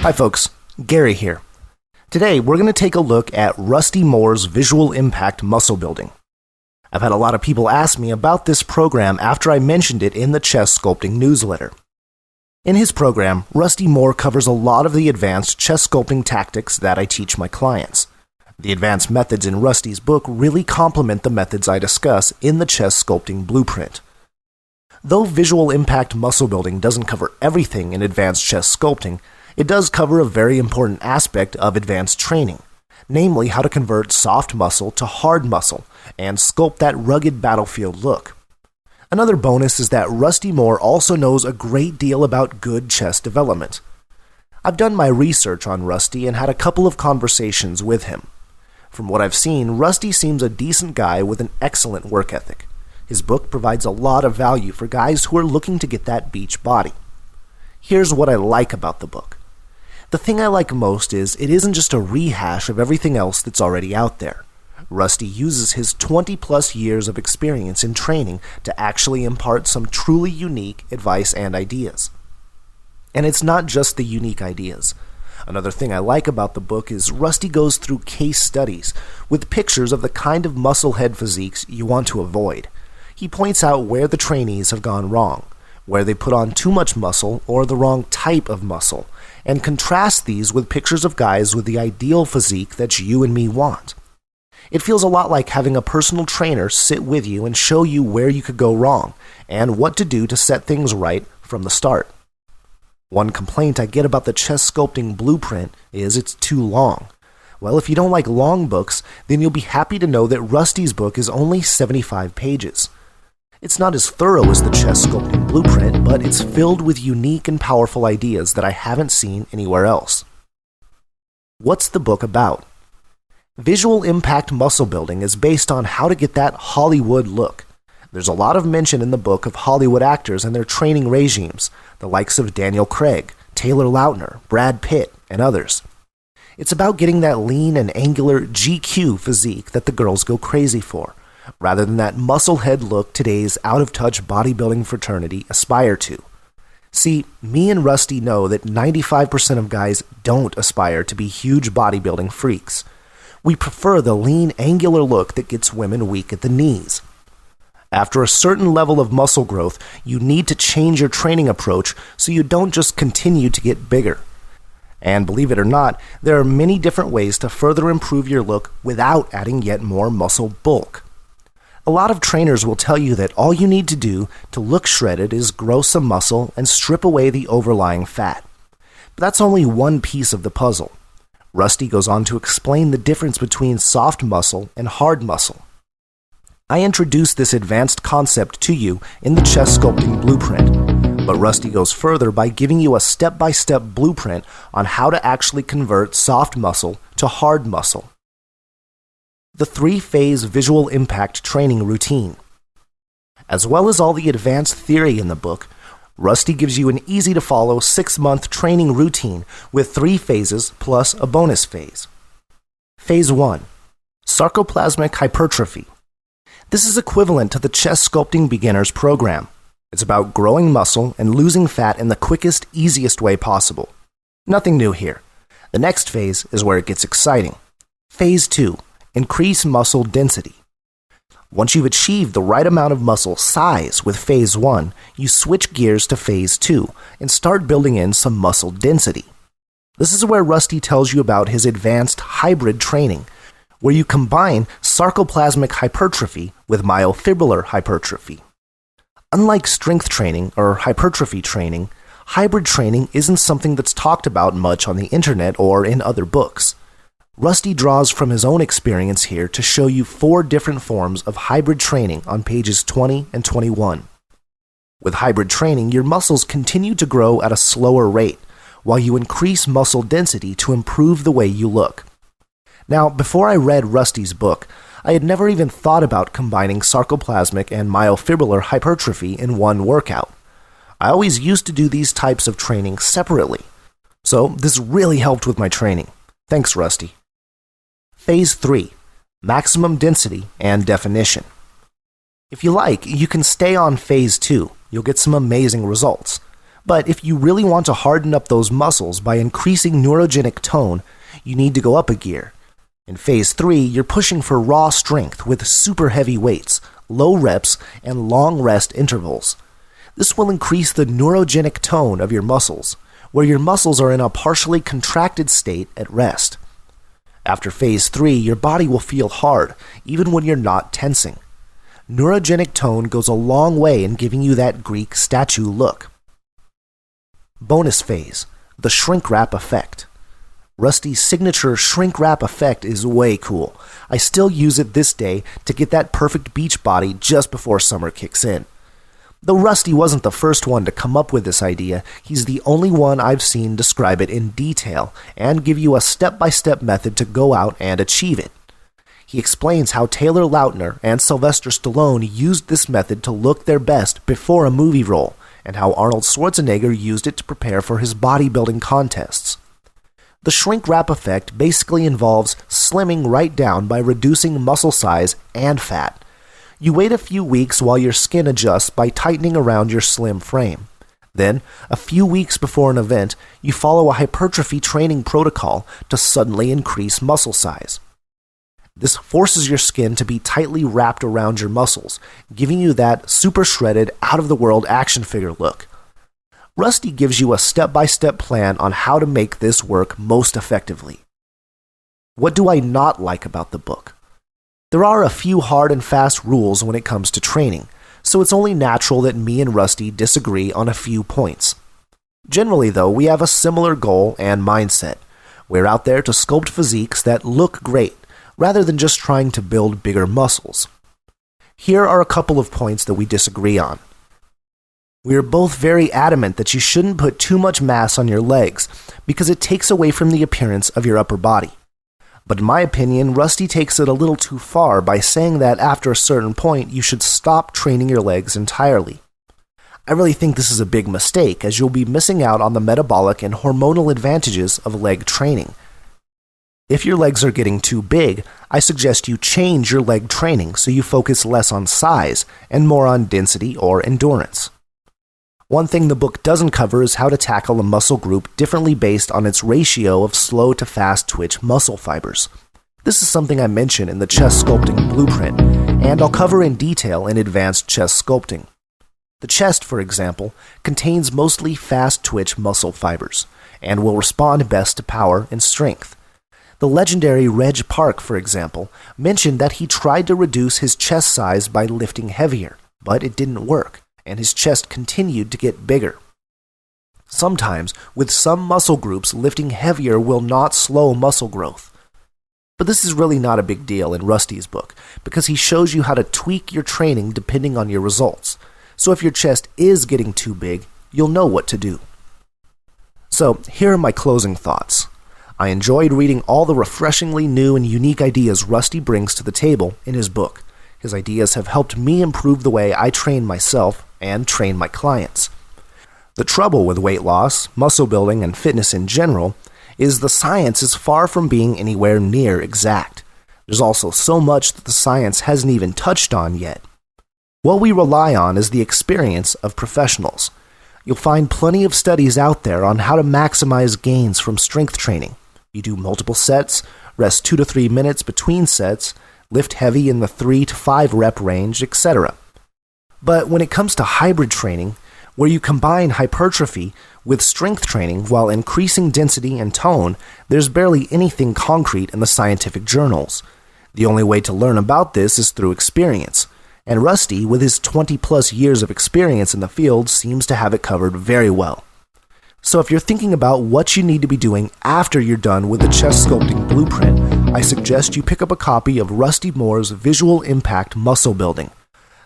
Hi folks, Gary here. Today we're going to take a look at Rusty Moore's Visual Impact Muscle Building. I've had a lot of people ask me about this program after I mentioned it in the chest sculpting newsletter. In his program, Rusty Moore covers a lot of the advanced chest sculpting tactics that I teach my clients. The advanced methods in Rusty's book really complement the methods I discuss in the chest sculpting blueprint. Though visual impact muscle building doesn't cover everything in advanced chest sculpting, it does cover a very important aspect of advanced training, namely how to convert soft muscle to hard muscle and sculpt that rugged battlefield look. Another bonus is that Rusty Moore also knows a great deal about good chest development. I've done my research on Rusty and had a couple of conversations with him. From what I've seen, Rusty seems a decent guy with an excellent work ethic. His book provides a lot of value for guys who are looking to get that beach body. Here's what I like about the book. The thing I like most is it isn't just a rehash of everything else that's already out there. Rusty uses his 20-plus years of experience in training to actually impart some truly unique advice and ideas. And it's not just the unique ideas. Another thing I like about the book is Rusty goes through case studies with pictures of the kind of muscle head physiques you want to avoid. He points out where the trainees have gone wrong, where they put on too much muscle or the wrong type of muscle, and contrast these with pictures of guys with the ideal physique that you and me want. It feels a lot like having a personal trainer sit with you and show you where you could go wrong, and what to do to set things right from the start. One complaint I get about the chest sculpting blueprint is it's too long. Well, if you don't like long books, then you'll be happy to know that Rusty's book is only 75 pages. It's not as thorough as the chest sculpting blueprint, but it's filled with unique and powerful ideas that I haven't seen anywhere else. What's the book about? Visual impact muscle building is based on how to get that Hollywood look. There's a lot of mention in the book of Hollywood actors and their training regimes, the likes of Daniel Craig, Taylor Lautner, Brad Pitt, and others. It's about getting that lean and angular GQ physique that the girls go crazy for, rather than that muscle-head look today's out-of-touch bodybuilding fraternity aspire to. See, me and Rusty know that 95% of guys don't aspire to be huge bodybuilding freaks. We prefer the lean, angular look that gets women weak at the knees. After a certain level of muscle growth, you need to change your training approach so you don't just continue to get bigger. And believe it or not, there are many different ways to further improve your look without adding yet more muscle bulk. A lot of trainers will tell you that all you need to do to look shredded is grow some muscle and strip away the overlying fat. But that's only one piece of the puzzle. Rusty goes on to explain the difference between soft muscle and hard muscle. I introduced this advanced concept to you in the chest sculpting blueprint, but Rusty goes further by giving you a step-by-step blueprint on how to actually convert soft muscle to hard muscle. The 3-phase visual impact training routine. As well as all the advanced theory in the book, Rusty gives you an easy-to-follow 6-month training routine with 3 phases plus a bonus phase. Phase 1. Sarcoplasmic hypertrophy. This is equivalent to the chest sculpting beginners program. It's about growing muscle and losing fat in the quickest, easiest way possible. Nothing new here. The next phase is where it gets exciting. Phase 2. Increase muscle density. Once you've achieved the right amount of muscle size with Phase 1, you switch gears to Phase 2 and start building in some muscle density. This is where Rusty tells you about his advanced hybrid training, where you combine sarcoplasmic hypertrophy with myofibrillar hypertrophy. Unlike strength training or hypertrophy training, hybrid training isn't something that's talked about much on the internet or in other books. Rusty draws from his own experience here to show you 4 different forms of hybrid training on pages 20 and 21. With hybrid training, your muscles continue to grow at a slower rate, while you increase muscle density to improve the way you look. Now, before I read Rusty's book, I had never even thought about combining sarcoplasmic and myofibrillar hypertrophy in one workout. I always used to do these types of training separately. So this really helped with my training. Thanks, Rusty. Phase 3. Maximum density and definition. If you like, you can stay on Phase 2. You'll get some amazing results. But if you really want to harden up those muscles by increasing neurogenic tone, you need to go up a gear. In Phase 3, you're pushing for raw strength with super heavy weights, low reps, and long rest intervals. This will increase the neurogenic tone of your muscles, where your muscles are in a partially contracted state at rest. After Phase 3, your body will feel hard, even when you're not tensing. Neurogenic tone goes a long way in giving you that Greek statue look. Bonus phase, the shrink wrap effect. Rusty's signature shrink wrap effect is way cool. I still use it this day to get that perfect beach body just before summer kicks in. Though Rusty wasn't the first one to come up with this idea, he's the only one I've seen describe it in detail and give you a step-by-step method to go out and achieve it. He explains how Taylor Lautner and Sylvester Stallone used this method to look their best before a movie role, and how Arnold Schwarzenegger used it to prepare for his bodybuilding contests. The shrink wrap effect basically involves slimming right down by reducing muscle size and fat. You wait a few weeks while your skin adjusts by tightening around your slim frame. Then, a few weeks before an event, you follow a hypertrophy training protocol to suddenly increase muscle size. This forces your skin to be tightly wrapped around your muscles, giving you that super shredded, out-of-the-world action figure look. Rusty gives you a step-by-step plan on how to make this work most effectively. What do I not like about the book? There are a few hard and fast rules when it comes to training, so it's only natural that me and Rusty disagree on a few points. Generally, though, we have a similar goal and mindset. We're out there to sculpt physiques that look great, rather than just trying to build bigger muscles. Here are a couple of points that we disagree on. We are both very adamant that you shouldn't put too much mass on your legs because it takes away from the appearance of your upper body. But in my opinion, Rusty takes it a little too far by saying that after a certain point you should stop training your legs entirely. I really think this is a big mistake, as you'll be missing out on the metabolic and hormonal advantages of leg training. If your legs are getting too big, I suggest you change your leg training so you focus less on size and more on density or endurance. One thing the book doesn't cover is how to tackle a muscle group differently based on its ratio of slow to fast twitch muscle fibers. This is something I mention in the chest sculpting blueprint, and I'll cover in detail in advanced chest sculpting. The chest, for example, contains mostly fast twitch muscle fibers, and will respond best to power and strength. The legendary Reg Park, for example, mentioned that he tried to reduce his chest size by lifting heavier, but it didn't work, and his chest continued to get bigger. Sometimes, with some muscle groups, lifting heavier will not slow muscle growth. But this is really not a big deal in Rusty's book, because he shows you how to tweak your training depending on your results. So if your chest is getting too big, you'll know what to do. So, here are my closing thoughts. I enjoyed reading all the refreshingly new and unique ideas Rusty brings to the table in his book. His ideas have helped me improve the way I train myself and train my clients. The trouble with weight loss, muscle building, and fitness in general is the science is far from being anywhere near exact. There's also so much that the science hasn't even touched on yet. What we rely on is the experience of professionals. You'll find plenty of studies out there on how to maximize gains from strength training. You do multiple sets, rest 2 to 3 minutes between sets, lift heavy in the 3 to 5 rep range, etc. But when it comes to hybrid training, where you combine hypertrophy with strength training while increasing density and tone, there's barely anything concrete in the scientific journals. The only way to learn about this is through experience, and Rusty, with his 20-plus years of experience in the field, seems to have it covered very well. So if you're thinking about what you need to be doing after you're done with the chest sculpting blueprint, I suggest you pick up a copy of Rusty Moore's Visual Impact Muscle Building.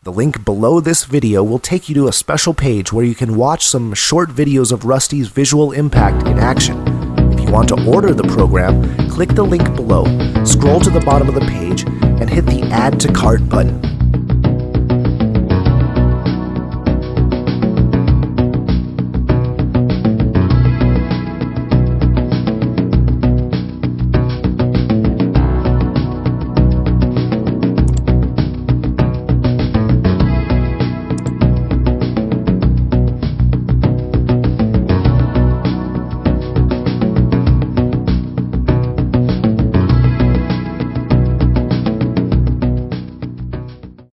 The link below this video will take you to a special page where you can watch some short videos of Rusty's visual impact in action. If you want to order the program, click the link below, scroll to the bottom of the page, and hit the Add to Cart button.